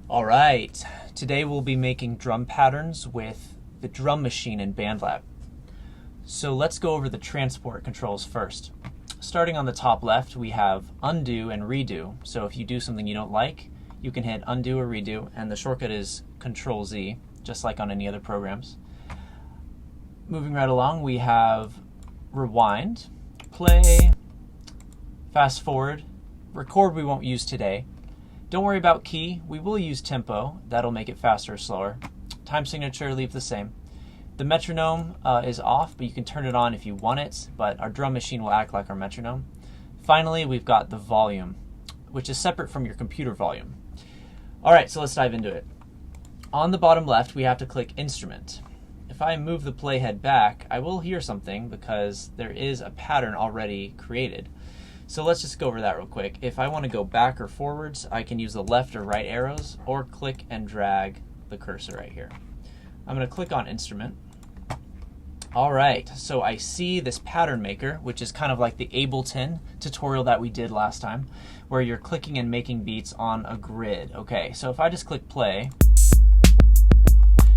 All right, today we'll be making drum patterns with the drum machine in Bandlab. So let's go over the transport controls first. Starting on the top left, we have undo and redo. So if you do something you don't like, you can hit undo or redo, and the shortcut is Control Z, just like on any other programs. Moving right along, we have rewind, play, fast forward, record we won't use today. Don't worry about key, we will use tempo, that'll make it faster or slower. Time signature, leave the same. The metronome is off, but you can turn it on if you want it, but our drum machine will act like our metronome. Finally, we've got the volume, which is separate from your computer volume. Alright, so let's dive into it. On the bottom left, we have to click Instrument. If I move the playhead back, I will hear something because there is a pattern already created. So let's just go over that real quick. If I want to go back or forwards, I can use the left or right arrows, or click and drag the cursor right here. I'm going to click on Instrument. Alright, so I see this pattern maker, which is kind of like the Ableton tutorial that we did last time, where you're clicking and making beats on a grid. Okay, so if I just click play,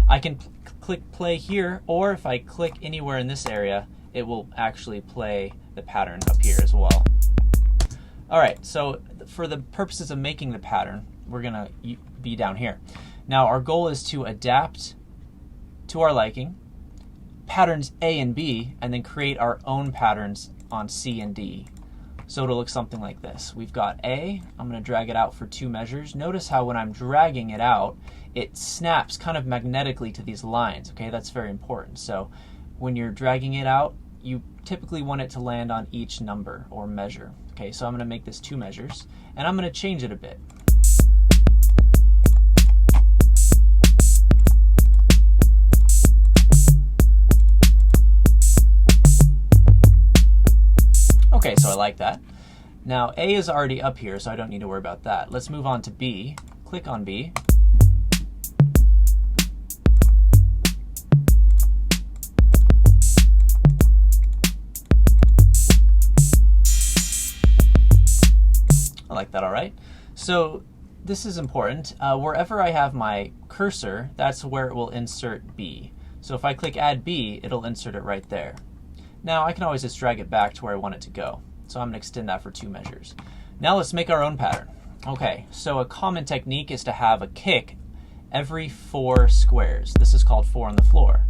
I can click play here, or if I click anywhere in this area, it will actually play the pattern up here as well. Alright, so for the purposes of making the pattern, we're going to be down here. Now our goal is to adapt to our liking, patterns A and B, and then create our own patterns on C and D. So it'll look something like this. We've got A, I'm going to drag it out for 2 measures. Notice how when I'm dragging it out, it snaps kind of magnetically to these lines. Okay, that's very important. So when you're dragging it out, you typically want it to land on each number or measure. Okay, so I'm going to make this 2 measures, and I'm going to change it a bit. Okay, so I like that. Now A is already up here, so I don't need to worry about that. Let's move on to B. Click on B. I like that, all right. So this is important. Wherever I have my cursor, that's where it will insert B. So if I click Add B, it'll insert it right there. Now I can always just drag it back to where I want it to go. So I'm going to extend that for 2 measures. Now let's make our own pattern. Okay, so a common technique is to have a kick every 4 squares. This is called 4 on the floor.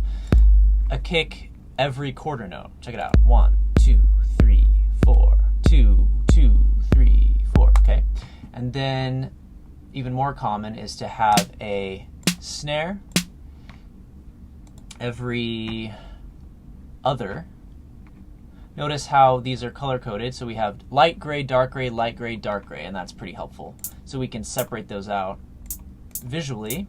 A kick every quarter note. Check it out. 1, 2, 3, 4, 2, 2, 3, 4. Okay, and then even more common is to have a snare every other. Notice how these are color-coded, so we have light gray, dark gray, light gray, dark gray, and that's pretty helpful. So we can separate those out visually.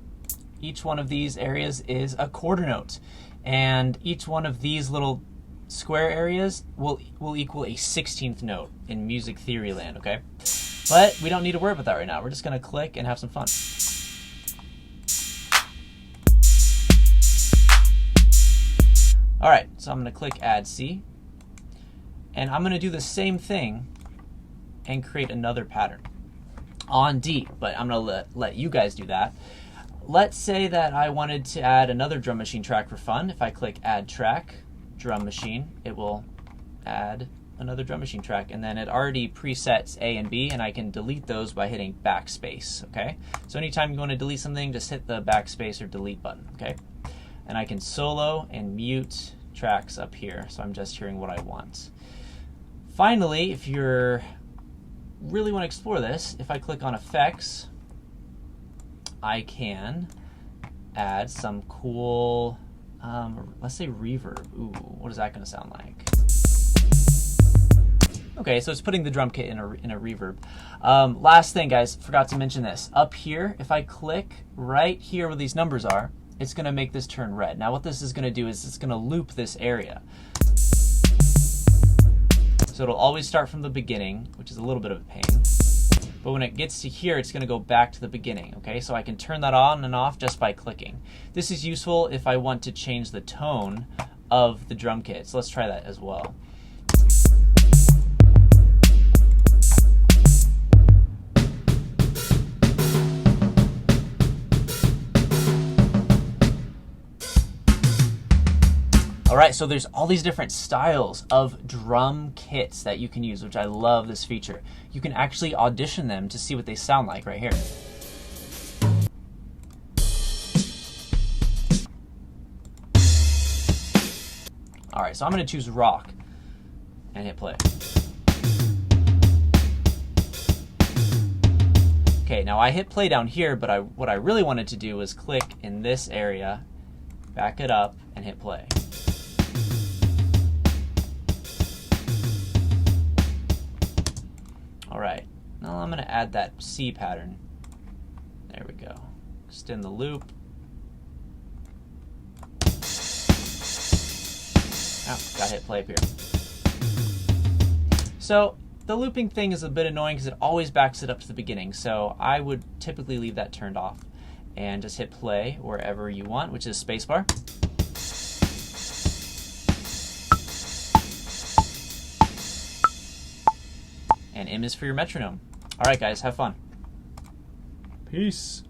Each one of these areas is a quarter note, and each one of these little square areas will equal a 16th note in music theory land, okay? But we don't need to worry about that right now. We're just going to click and have some fun. Alright, so I'm going to click Add C. And I'm going to do the same thing and create another pattern on D, but I'm going to let you guys do that. Let's say that I wanted to add another drum machine track for fun. If I click Add Track, Drum Machine, it will add another drum machine track, and then it already presets A and B, and I can delete those by hitting backspace, okay? So anytime you want to delete something, just hit the backspace or delete button, okay? And I can solo and mute tracks up here, so I'm just hearing what I want. Finally, if you really want to explore this, if I click on Effects, I can add some cool, let's say reverb. Ooh, what is that going to sound like? Okay, so it's putting the drum kit in a reverb. Last thing, guys, forgot to mention this. Up here, if I click right here where these numbers are, it's going to make this turn red. Now what this is going to do is it's going to loop this area. So it'll always start from the beginning, which is a little bit of a pain. But when it gets to here, it's going to go back to the beginning. Okay, so I can turn that on and off just by clicking. This is useful if I want to change the tone of the drum kit. So let's try that as well. All right, so there's all these different styles of drum kits that you can use, which I love this feature. You can actually audition them to see what they sound like right here. All right, so I'm going to choose rock and hit play. Okay, now I hit play down here, but what I really wanted to do was click in this area, back it up, and hit play. All right, now I'm going to add that C pattern. There we go. Extend the loop. Oh, got to hit play up here. So the looping thing is a bit annoying because it always backs it up to the beginning. So I would typically leave that turned off and just hit play wherever you want, which is spacebar. And M is for your metronome. All right, guys, have fun. Peace.